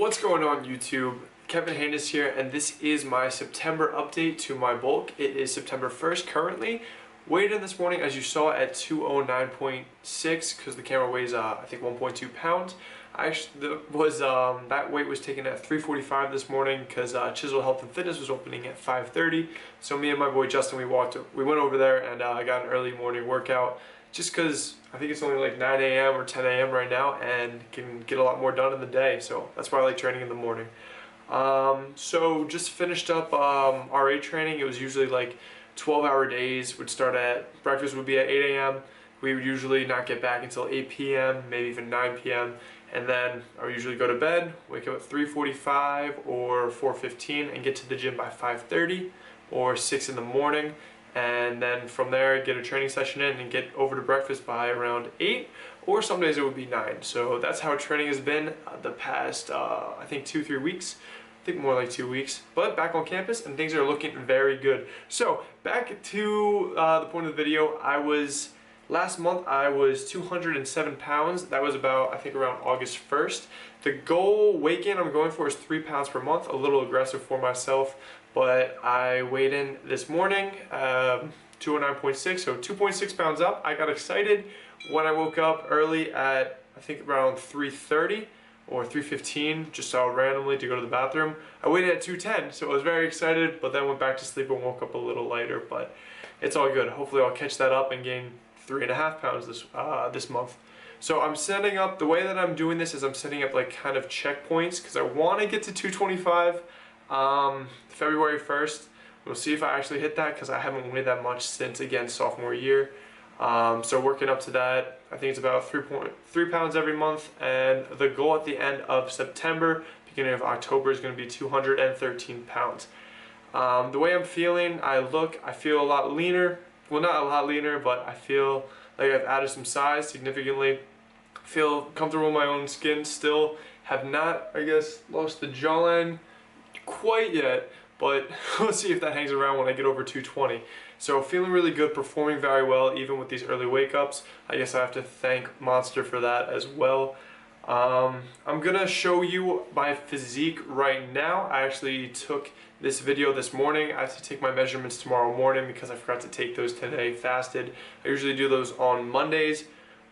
What's going on YouTube? Kevin Hejnasty here, and this is my September update to my bulk. It is September 1st currently. Weighed in this morning, as you saw, at 209.6 because the camera weighs I think 1.2 pounds. That weight was taken at 3:45 this morning because Chisel Health and Fitness was opening at 5:30. So me and my boy Justin, we went over there, and I got an early morning workout just because I think it's only like 9 a.m. or 10 a.m. right now and can get a lot more done in the day. So that's why I like training in the morning. So just finished up RA training. It was usually like 12-hour days. Would start at breakfast would be at 8 a.m. We would usually not get back until 8 p.m., maybe even 9 p.m. And then I would usually go to bed, wake up at 3:45 or 4:15 and get to the gym by 5:30 or 6 in the morning. And then from there, get a training session in and get over to breakfast by around 8, or some days it would be 9. So that's how training has been the past, I think 2-3 weeks. I think more like 2 weeks, but back on campus and things are looking very good. So back to the point of the video, last month I was 207 pounds. That was about, I think, around August 1st. The goal weight gain I'm going for is 3 pounds per month, a little aggressive for myself, but I weighed in this morning, 209.6, so 2.6 pounds up. I got excited when I woke up early at, I think, around 3:30 or 3:15, just out randomly to go to the bathroom. I weighed in at 210, so I was very excited, but then went back to sleep and woke up a little lighter, but it's all good. Hopefully I'll catch that up and gain 3.5 pounds this month. So I'm setting up, the way that I'm doing this is I'm setting up like kind of checkpoints because I want to get to 225 February 1st. We'll see if I actually hit that because I haven't weighed that much since, again, sophomore year. So working up to that, I think it's about 3 pounds every month, and the goal at the end of September, beginning of October, is going to be 213 pounds. The way I'm feeling, I feel a lot leaner. Well, not a lot leaner, but I feel like I've added some size significantly. Feel comfortable in my own skin still. Have not, I guess, lost the jawline quite yet, but we'll see if that hangs around when I get over 220. So feeling really good, performing very well, even with these early wake-ups. I guess I have to thank Monster for that as well. I'm gonna show you my physique right now. I actually took this video this morning. I have to take my measurements tomorrow morning because I forgot to take those today, fasted. I usually do those on Mondays,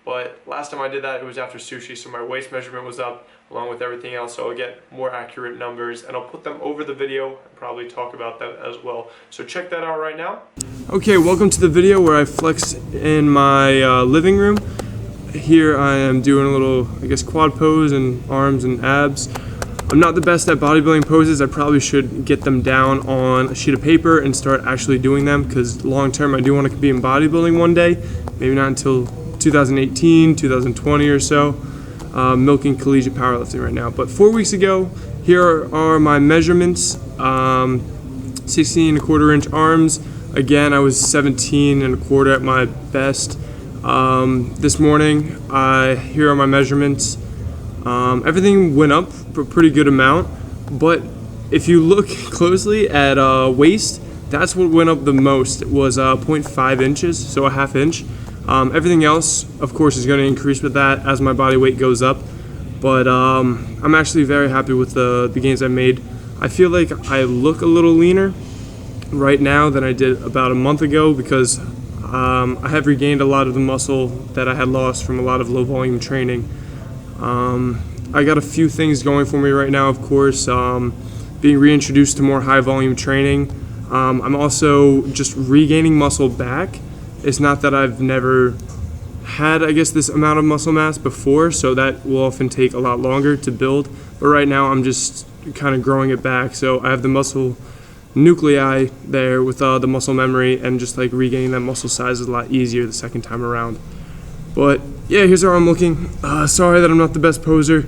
but last time I did that, it was after sushi, so my waist measurement was up along with everything else, so I'll get more accurate numbers, and I'll put them over the video and probably talk about them as well. So check that out right now. Okay, welcome to the video where I flex in my living room. Here I am doing a little, I guess, quad pose and arms and abs. I'm not the best at bodybuilding poses. I probably should get them down on a sheet of paper and start actually doing them, because long term I do want to be in bodybuilding one day, maybe not until 2018, 2020 or so. Milking collegiate powerlifting right now. But 4 weeks ago, here are my measurements. 16¼ inch arms. Again, I was 17¼ at my best. This morning, here are my measurements. Everything went up for a pretty good amount, but if you look closely at waist, that's what went up the most. It was 0.5 inches, so a ½ inch. Everything else, of course, is going to increase with that as my body weight goes up, but I'm actually very happy with the gains I made. I feel like I look a little leaner right now than I did about a month ago because I have regained a lot of the muscle that I had lost from a lot of low volume training. I got a few things going for me right now, of course, being reintroduced to more high volume training. I'm also just regaining muscle back. It's not that I've never had, I guess, this amount of muscle mass before, so that will often take a lot longer to build. But right now I'm just kind of growing it back. So I have the muscle nuclei there with the muscle memory, and just like regaining that muscle size is a lot easier the second time around. But yeah, here's how I'm looking. Sorry that I'm not the best poser.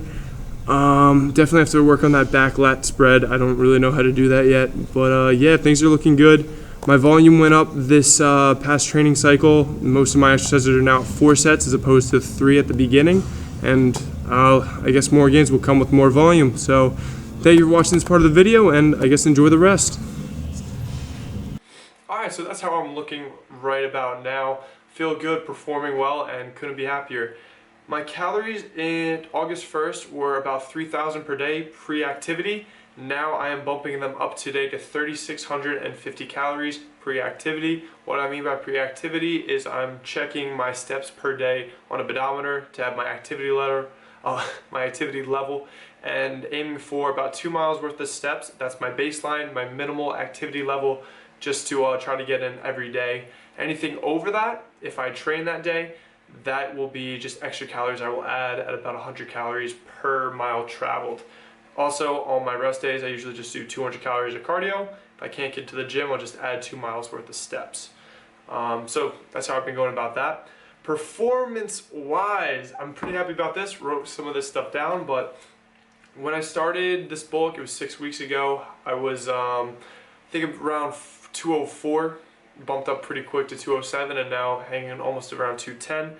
Definitely have to work on that back lat spread. I don't really know how to do that yet. But yeah, things are looking good. My volume went up this past training cycle. Most of my exercises are now 4 sets as opposed to 3 at the beginning. And I guess more gains will come with more volume. So thank you for watching this part of the video, and I guess enjoy the rest. Alright, so that's how I'm looking right about now. Feel good, performing well, and couldn't be happier. My calories in August 1st were about 3,000 per day pre-activity. Now I am bumping them up today to 3,650 calories pre-activity. What I mean by pre-activity is I'm checking my steps per day on a pedometer to have my activity level, and aiming for about 2 miles worth of steps. That's my baseline, my minimal activity level, just to try to get in every day. Anything over that, if I train that day, that will be just extra calories I will add at about 100 calories per mile traveled. Also, on my rest days, I usually just do 200 calories of cardio. If I can't get to the gym, I'll just add 2 miles worth of steps. So that's how I've been going about that. Performance-wise, I'm pretty happy about this. Wrote some of this stuff down, but when I started this bulk, it was 6 weeks ago. I was, I think around 204, bumped up pretty quick to 207, and now hanging almost around 210.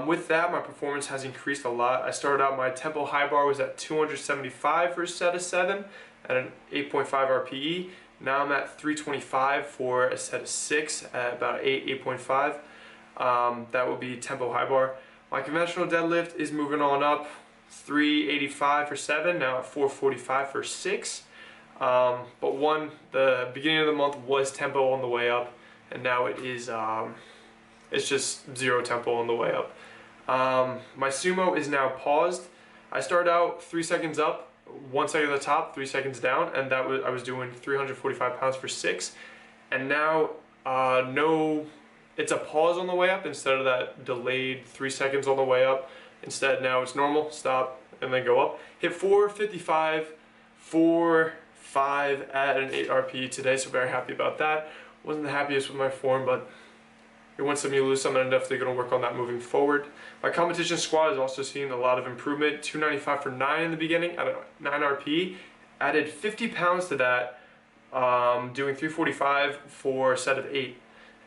With that, my performance has increased a lot. I started out, my tempo high bar was at 275 for a set of 7 at an 8.5 RPE. Now I'm at 325 for a set of 6 at about 8.5. That will be tempo high bar. My conventional deadlift is moving on up, 385 for 7, now at 445 for 6. But the beginning of the month was tempo on the way up, and now it is it's just 0 tempo on the way up. My sumo is now paused. I started out 3 seconds up, 1 second at the top, 3 seconds down, and I was doing 345 pounds for 6. And now it's a pause on the way up instead of that delayed 3 seconds on the way up. Instead, now it's normal, stop, and then go up. Hit 455, 4.5 at an 8 RPE today, so very happy about that. Wasn't the happiest with my form, but you win some, you lose some, and I'm definitely going to work on that moving forward. My competition squat has also seen a lot of improvement. 295 for 9 in the beginning at a 9 RPE. Added 50 pounds to that, doing 345 for a set of 8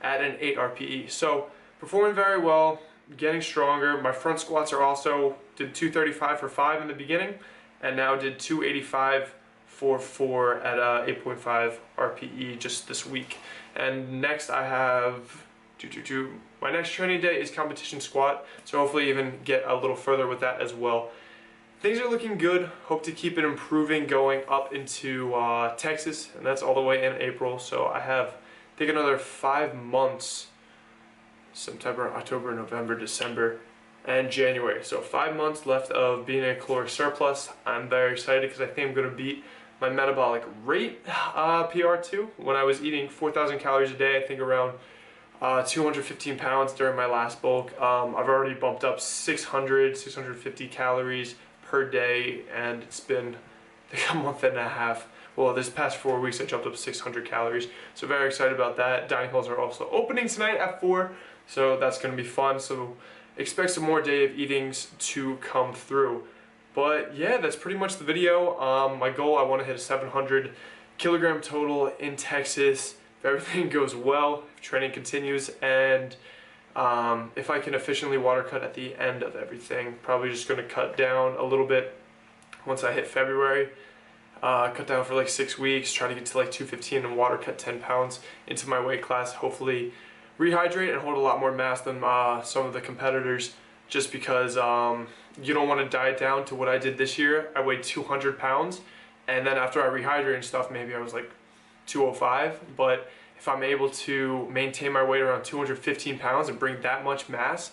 at an 8 RPE. So performing very well, getting stronger. My front squats are also, did 235 for 5 in the beginning, and now did 285 for 4 at 8.5 RPE just this week. And next I have my next training day is competition squat, so hopefully even get a little further with that as well. Things are looking good. Hope to keep it improving going up into Texas, and that's all the way in April. So I have, I think, another 5 months, September, October, November, December, and January. So 5 months left of being in a caloric surplus. I'm very excited because I think I'm going to beat my metabolic rate PR2 when I was eating 4,000 calories a day, I think around 215 pounds during my last bulk. I've already bumped up 650 calories per day, and it's been, I think, a month and a half. Well, this past 4 weeks I jumped up 600 calories, so very excited about that. Dining halls are also opening tonight at 4, so that's going to be fun. So expect some more day of eatings to come through. But yeah, that's pretty much the video. My goal, I want to hit a 700 kilogram total in Texas. If everything goes well, if training continues, and if I can efficiently water cut at the end of everything. Probably just going to cut down a little bit once I hit February. Cut down for like 6 weeks, try to get to like 215 and water cut 10 pounds into my weight class. Hopefully rehydrate and hold a lot more mass than some of the competitors, just because you don't want to diet down to what I did this year. I weighed 200 pounds, and then after I rehydrated and stuff, maybe I was like 205, but if I'm able to maintain my weight around 215 pounds and bring that much mass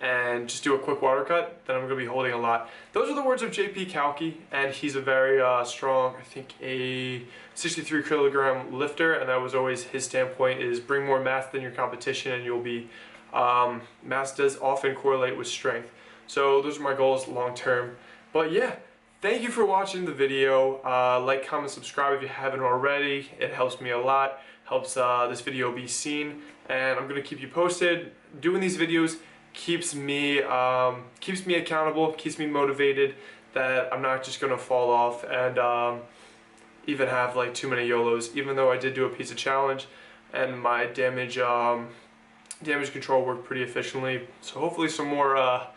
and just do a quick water cut, then I'm going to be holding a lot. Those are the words of JP Kalki, and he's a very strong, I think a 63 kilogram lifter, and that was always his standpoint, is bring more mass than your competition and you'll be, mass does often correlate with strength. So those are my goals long term. But yeah, thank you for watching the video. Like, comment, subscribe if you haven't already. It helps me a lot, helps this video be seen, and I'm gonna keep you posted. Doing these videos keeps me accountable, keeps me motivated, that I'm not just gonna fall off and even have like too many YOLOs. Even though I did do a pizza challenge and my damage control worked pretty efficiently, so hopefully some more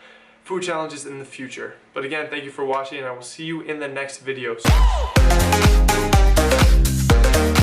food challenges in the future. But again, thank you for watching, and I will see you in the next video.